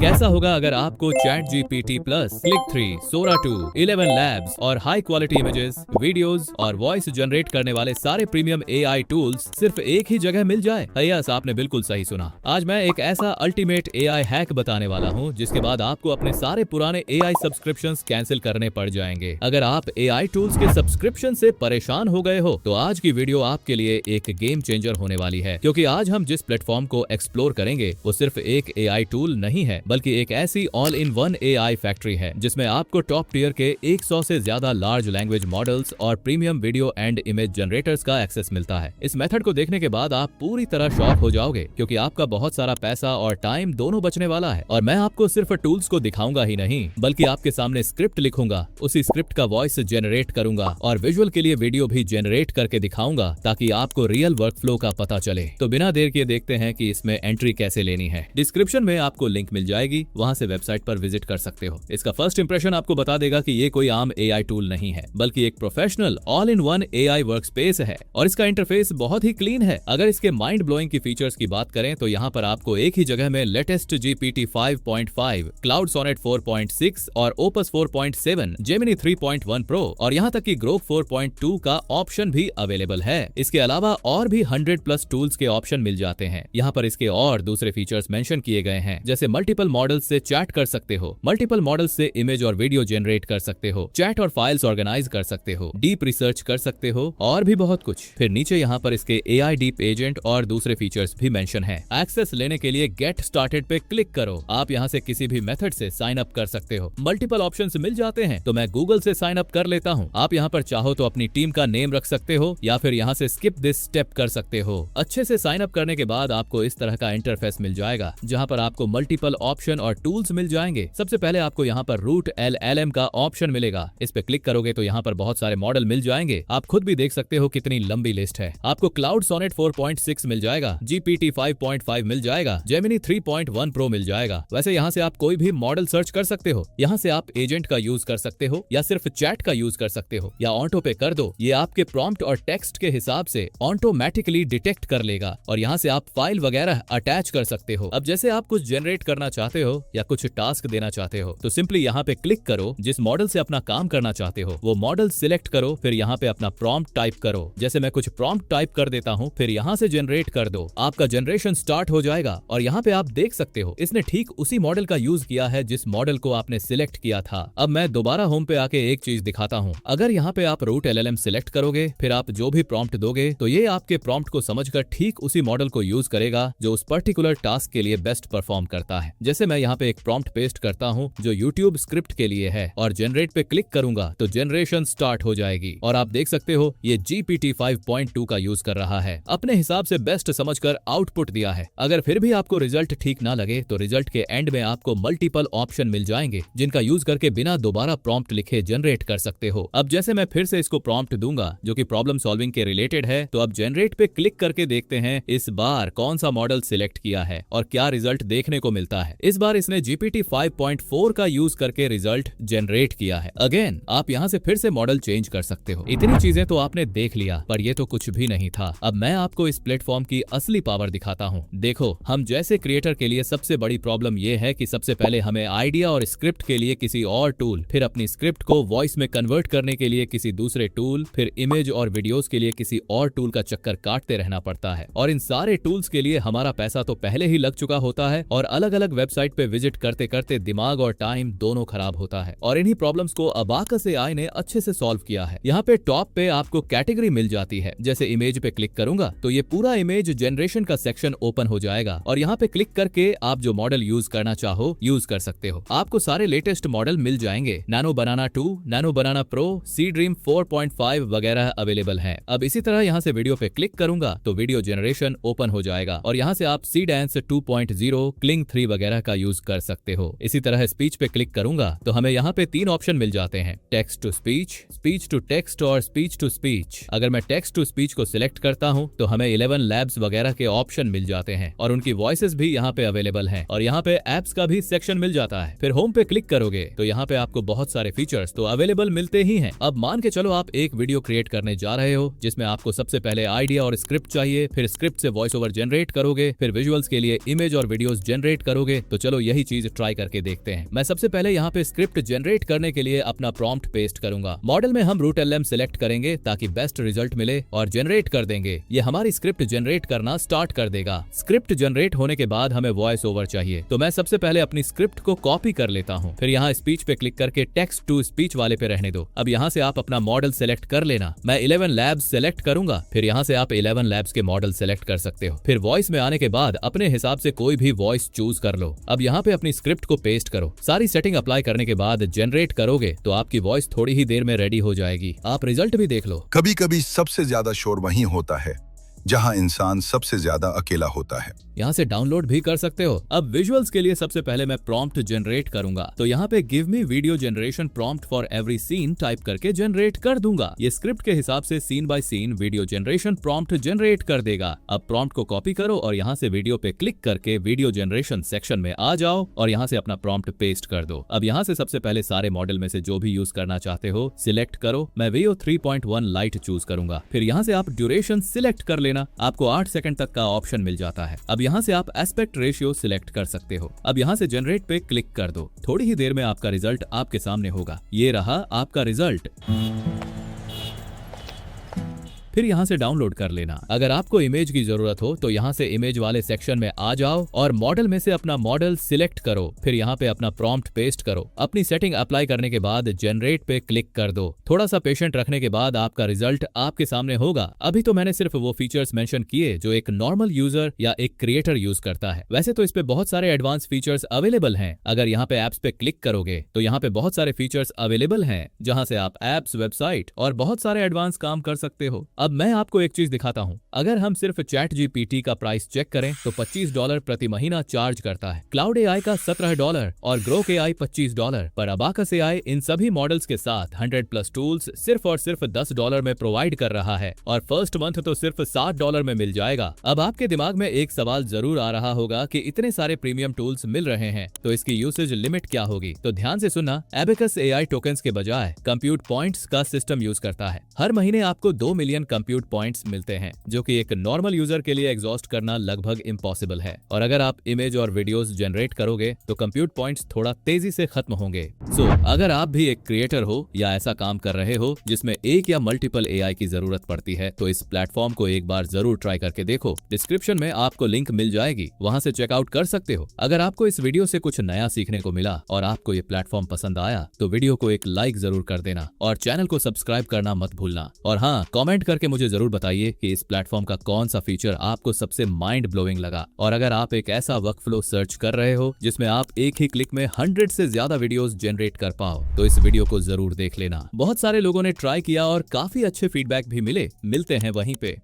कैसा होगा अगर आपको चैट जीपीटी प्लस, क्लिक 3, सोरा 2, 11 लैब्स और हाई क्वालिटी इमेजेस, वीडियोस और वॉइस जनरेट करने वाले सारे प्रीमियम एआई टूल्स सिर्फ एक ही जगह मिल जाए। यस, आपने बिल्कुल सही सुना। आज मैं एक ऐसा अल्टीमेट एआई हैक बताने वाला हूँ जिसके बाद आपको अपने सारे पुराने एआई सब्सक्रिप्शंस कैंसिल करने पड़ जाएंगे। अगर आप एआई टूल्स के सब्सक्रिप्शन से परेशान हो गए हो तो आज की वीडियो आपके लिए एक गेम चेंजर होने वाली है, क्योंकि आज हम जिस प्लेटफॉर्म को एक्सप्लोर करेंगे वो सिर्फ एक एआई टूल नहीं है, बल्कि एक ऐसी all in one AI factory है जिसमें आपको टॉप टियर के 100 से ज्यादा लार्ज लैंग्वेज मॉडल्स और premium video and image generators का एक्सेस मिलता है। इस मेथड को देखने के बाद आप पूरी तरह शॉक हो जाओगे, क्योंकि आपका बहुत सारा पैसा और टाइम दोनों बचने वाला है। और मैं आपको सिर्फ टूल्स को दिखाऊंगा ही नहीं, बल्कि आपके सामने स्क्रिप्ट लिखूंगा, उसी स्क्रिप्ट का वॉइस जनरेट करूंगा और विजुअल के लिए वीडियो भी जनरेट करके दिखाऊंगा, ताकि आपको रियल वर्कफ्लो का पता चले। तो बिना देर किए देखते हैं कि इसमें एंट्री कैसे लेनी है। डिस्क्रिप्शन में आपको लिंक मिल जाएगी, वहां से वेबसाइट पर विजिट कर सकते हो। इसका फर्स्ट इंप्रेशन आपको बता देगा कि ये कोई आम एआई टूल नहीं है, बल्कि एक professional all in one AI workspace है। और इसका इंटरफेस बहुत ही क्लीन है। अगर इसके माइंड ब्लोइंग की फीचर्स की बात करें तो यहाँ पर आपको एक ही जगह में लेटेस्ट जीपीटी 5.5, क्लाउड सोनेट 4.6 और ओपस 4.7, जेमिनी 3.1 प्रो और यहाँ तक कि ग्रोक 4.2 का ऑप्शन भी अवेलेबल है। इसके अलावा और भी 100+ टूल्स के ऑप्शन मिल जाते हैं। यहाँ पर इसके और दूसरे फीचर्स मेंशन किए गए हैं, जैसे मल्टीपल मॉडल्स से चैट कर सकते हो, मल्टीपल मॉडल्स से इमेज और वीडियो जनरेट कर सकते हो, चैट और फाइल्स ऑर्गेनाइज कर सकते हो, डीप रिसर्च कर सकते हो और भी बहुत कुछ। फिर नीचे यहाँ पर इसके एआई डीप एजेंट और दूसरे फीचर्स भी मेंशन है। एक्सेस लेने के लिए गेट स्टार्टेड पे क्लिक करो। आप यहाँ से किसी भी मेथड से साइन अप कर सकते हो। मल्टीपल ऑप्शंस मिल जाते हैं, तो मैं गूगल से साइन अप कर लेता हूँ। आप यहाँ पर चाहो तो अपनी टीम का नेम रख सकते हो या फिर यहाँ से स्किप दिस स्टेप कर सकते हो। अच्छे से साइन अप करने के बाद आपको इस तरह का इंटरफेस मिल जाएगा, जहाँ पर आपको मल्टीपल ऑप्शन और टूल्स मिल जाएंगे। सबसे पहले आपको यहाँ पर रूट LLM का ऑप्शन मिलेगा। इस पे क्लिक करोगे तो यहाँ पर बहुत सारे मॉडल मिल जाएंगे। आप खुद भी देख सकते हो कितनी लंबी लिस्ट है। आपको क्लाउड सोनेट 4.6 मिल जाएगा, जीपीटी 5.5 मिल जाएगा, जेमिनी 3.1 प्रो मिल जाएगा। वैसे यहाँ से आप कोई भी मॉडल सर्च कर सकते हो। यहाँ से आप एजेंट का यूज कर सकते हो या सिर्फ चैट का यूज कर सकते हो, या ऑटो पे कर दो। ये आपके प्रॉम्प्ट और टेक्स्ट के हिसाब से ऑटोमेटिकली डिटेक्ट कर लेगा और यहाँ से आप फाइल वगैरह अटैच कर सकते हो। अब जैसे आप कुछ जनरेट करना चाहते हो या कुछ टास्क देना चाहते हो तो सिंपली यहाँ पे क्लिक करो। जिस मॉडल से अपना काम करना चाहते हो वो मॉडल सिलेक्ट करो, फिर यहाँ पे अपना प्रॉम्प्ट टाइप करो। जैसे मैं कुछ प्रॉम्प्ट टाइप कर देता हूँ, फिर यहाँ से जनरेट कर दो। आपका जनरेशन स्टार्ट हो जाएगा और यहाँ पे आप देख सकते हो इसने ठीक उसी मॉडल का यूज किया है जिस मॉडल को आपने सिलेक्ट किया था। अब मैं दोबारा होम पे आके एक चीज दिखाता हूँ। अगर यहाँ पे आप रूट LLM सिलेक्ट करोगे, फिर आप जो भी प्रॉम्प्ट दोगे तो ये आपके प्रॉम्प्ट को समझकर ठीक उसी मॉडल को यूज करेगा जो उस पर्टिकुलर टास्क के लिए बेस्ट परफॉर्म करता है। जैसे मैं यहाँ पे एक प्रॉम्प्ट पेस्ट करता हूँ जो यूट्यूब स्क्रिप्ट के लिए है और जनरेट पे क्लिक करूंगा तो जनरेशन स्टार्ट हो जाएगी और आप देख सकते हो ये जीपीटी 5.2 का यूज कर रहा है। अपने हिसाब से बेस्ट समझकर आउटपुट दिया है। अगर फिर भी आपको रिजल्ट ठीक ना लगे तो रिजल्ट के एंड में आपको मल्टीपल ऑप्शन मिल जाएंगे, जिनका यूज करके बिना दोबारा प्रॉम्प्ट लिखे जनरेट कर सकते हो। अब जैसे मैं फिर से इसको प्रॉम्प्ट दूंगा जो कि प्रॉब्लम सॉल्विंग के रिलेटेड है, तो अब जनरेट पे क्लिक करके देखते हैं इस बार कौन सा मॉडल सिलेक्ट किया है और क्या रिजल्ट देखने को मिलता है। इस बार इसने जीपीटी 5.4 का यूज करके रिजल्ट जनरेट किया है। अगेन आप यहाँ से फिर से मॉडल चेंज कर सकते हो। इतनी चीजें तो आपने देख लिया, पर ये तो कुछ भी नहीं था। अब मैं आपको इस प्लेटफॉर्म की असली पावर दिखाता हूँ। देखो, हम जैसे क्रिएटर के लिए सबसे बड़ी प्रॉब्लम ये है कि सबसे पहले हमें आइडिया और स्क्रिप्ट के लिए किसी और टूल, फिर अपनी स्क्रिप्ट को वॉइस में कन्वर्ट करने के लिए किसी दूसरे टूल, फिर इमेज और वीडियोस के लिए किसी और टूल का चक्कर काटते रहना पड़ता है। और इन सारे टूल्स के लिए हमारा पैसा तो पहले ही लग चुका होता है और अलग अलग वेबसाइट पे विजिट करते करते दिमाग और टाइम दोनों खराब होता है। और इन्हीं प्रॉब्लम्स को अबाकस एआई ने अच्छे से सॉल्व किया है। यहाँ पे टॉप पे आपको कैटेगरी मिल जाती है। जैसे इमेज पे क्लिक करूंगा तो ये पूरा इमेज जनरेशन का सेक्शन ओपन हो जाएगा और यहाँ पे क्लिक करके आप जो मॉडल यूज करना चाहो यूज कर सकते हो। आपको सारे लेटेस्ट मॉडल मिल जाएंगे। नैनो बनाना 2, नैनो बनाना प्रो, सी ड्रीम 4.5 वगैरह अवेलेबल है। अब इसी तरह यहाँ से वीडियो पे क्लिक करूंगा तो वीडियो जनरेशन ओपन हो जाएगा और यहाँ से आप सी डांस 2.0, क्लिंग 3 वगैरह का यूज कर सकते हो। इसी तरह स्पीच पे क्लिक करूंगा तो हमें यहाँ पे 3 ऑप्शन मिल जाते हैं, text to speech, speech to text और स्पीच टू स्पीच। अगर मैं टेक्स्ट टू स्पीच को सिलेक्ट करता हूँ तो हमें 11 लैब्स वगैरह के ऑप्शन मिल जाते हैं और उनकी वॉइसेस भी यहाँ पे अवेलेबल हैं और यहाँ पे एप्स का भी सेक्शन मिल जाता है। फिर होम पे क्लिक करोगे तो यहाँ पे आपको बहुत सारे फीचर्स तो अवेलेबल मिलते ही हैं। अब मान के चलो आप एक वीडियो क्रिएट करने जा रहे हो जिसमें आपको सबसे पहले आइडिया और स्क्रिप्ट चाहिए, फिर स्क्रिप्ट से वॉइस ओवर जनरेट करोगे, फिर विजुअल्स के लिए इमेज और वीडियोस जनरेट करोगे, तो चलो यही चीज ट्राई करके देखते हैं। मैं सबसे पहले यहाँ पे स्क्रिप्ट जनरेट करने के लिए अपना प्रॉम्प्ट पेस्ट करूंगा। मॉडल में हम RouteLM सिलेक्ट करेंगे ताकि बेस्ट रिजल्ट मिले और जनरेट कर देंगे। ये हमारी स्क्रिप्ट जनरेट करना स्टार्ट कर देगा। स्क्रिप्ट जनरेट होने के बाद हमें वॉइस ओवर चाहिए, तो मैं सबसे पहले अपनी स्क्रिप्ट को कॉपी कर लेता हूँ। फिर यहाँ स्पीच पे क्लिक करके टेक्स्ट टू स्पीच वाले पे रहने दो। अब यहाँ से आप अपना मॉडल सेलेक्ट कर लेना। मैं 11 लैब्स सेलेक्ट करूंगा। फिर यहाँ से आप 11 लैब्स के मॉडल सेलेक्ट कर सकते हो। फिर वॉइस में आने के बाद अपने हिसाब से कोई भी वॉइस चूज कर लो। अब यहाँ पे अपनी स्क्रिप्ट को पेस्ट करो। सारी सेटिंग अप्लाई करने के बाद जनरेट करोगे तो आपकी वॉइस थोड़ी ही देर में रेडी हो जाएगी। आप रिजल्ट भी देख लो। कभी कभी सबसे ज्यादा शोर वहीं होता है जहां इंसान सबसे ज्यादा अकेला होता है। यहाँ से डाउनलोड भी कर सकते हो। अब विजुअल्स के लिए सबसे पहले मैं प्रॉम्प्ट जनरेट करूंगा, तो यहाँ पे give me video generation prompt for every scene type करके जनरेट कर दूंगा। ये स्क्रिप्ट के हिसाब से scene by scene video generation prompt generate कर देगा। अब प्रॉम्प्ट को कॉपी करो और यहाँ से वीडियो पे क्लिक करके वीडियो जनरेशन सेक्शन में आ जाओ और यहाँ से अपना प्रॉम्प्ट पेस्ट कर दो। अब यहाँ से सबसे पहले सारे मॉडल में से जो भी यूज करना चाहते हो सिलेक्ट करो। मैं Veo 3.1 लाइट चूज करूंगा। फिर यहाँ से आप ड्यूरेशन सिलेक्ट कर लेना। आपको 8 सेकंड तक का ऑप्शन मिल जाता है। अब यहाँ से आप एस्पेक्ट रेशियो सिलेक्ट कर सकते हो। अब यहाँ से जनरेट पे क्लिक कर दो। थोड़ी ही देर में आपका रिजल्ट आपके सामने होगा। ये रहा आपका रिजल्ट। फिर यहाँ से डाउनलोड कर लेना। अगर आपको इमेज की जरूरत हो तो यहाँ से इमेज वाले सेक्शन में आ जाओ और मॉडल में से अपना मॉडल सिलेक्ट करो। फिर यहाँ पे अपना प्रॉम्प्ट पेस्ट करो। अपनी सेटिंग अप्लाई करने के बाद जनरेट पे क्लिक कर दो। थोड़ा सा पेशेंट रखने के बाद आपका रिजल्ट आपके सामने होगा। अभी तो मैंने सिर्फ वो फीचर्स मेंशन किए जो एक नॉर्मल यूजर या एक क्रिएटर यूज करता है। वैसे तो इस पे बहुत सारे एडवांस फीचर्स अवेलेबल हैं। अगर यहाँ पे एप्स पे क्लिक करोगे तो यहाँ पे बहुत सारे फीचर्स अवेलेबल हैं जहाँ से आप एप्स, वेबसाइट और बहुत सारे एडवांस काम कर सकते हो। अब मैं आपको एक चीज दिखाता हूँ। अगर हम सिर्फ ChatGPT का प्राइस चेक करें तो $25 प्रति महीना चार्ज करता है। क्लाउड AI का $17 और Grok AI $25 पर Abacus AI इन सभी मॉडल्स के साथ 100+ टूल्स सिर्फ और सिर्फ $10 में प्रोवाइड कर रहा है और फर्स्ट मंथ तो सिर्फ $7 में मिल जाएगा। अब आपके दिमाग में एक सवाल जरूर आ रहा होगा कि इतने सारे प्रीमियम टूल्स मिल रहे हैं तो इसकी यूसेज लिमिट क्या होगी। तो ध्यान से सुनना, Abacus AI टोकन्स के बजाय कंप्यूट पॉइंट्स का सिस्टम यूज करता है। हर महीने आपको 2 मिलियन कंप्यूट पॉइंट्स मिलते हैं जो कि एक नॉर्मल यूजर के लिए एग्जॉस्ट करना लगभग इम्पॉसिबल है। और अगर आप इमेज और वीडियोस जनरेट करोगे तो कंप्यूट पॉइंट्स थोड़ा तेजी से खत्म होंगे। अगर आप भी एक क्रिएटर हो या ऐसा काम कर रहे हो जिसमें एक या मल्टीपल AI की जरूरत पड़ती है तो इस प्लेटफॉर्म को एक बार जरूर ट्राई करके देखो। डिस्क्रिप्शन में आपको लिंक मिल जाएगी, वहां से चेकआउट कर सकते हो। अगर आपको इस वीडियो से कुछ नया सीखने को मिला और आपको ये प्लेटफॉर्म पसंद आया तो वीडियो को एक लाइक जरूर कर देना और चैनल को सब्सक्राइब करना मत भूलना। और हाँ, कमेंट करके मुझे जरूर बताइए कि इस प्लेटफॉर्म का कौन सा फीचर आपको सबसे माइंड ब्लोइंग लगा। और अगर आप एक ऐसा वर्कफ्लो सर्च कर रहे हो जिसमें आप एक ही क्लिक में 100 से ज्यादा वीडियोस जनरेट कर पाओ तो इस वीडियो को जरूर देख लेना। बहुत सारे लोगों ने ट्राई किया और काफी अच्छे फीडबैक भी मिले। मिलते हैं वहीं पे।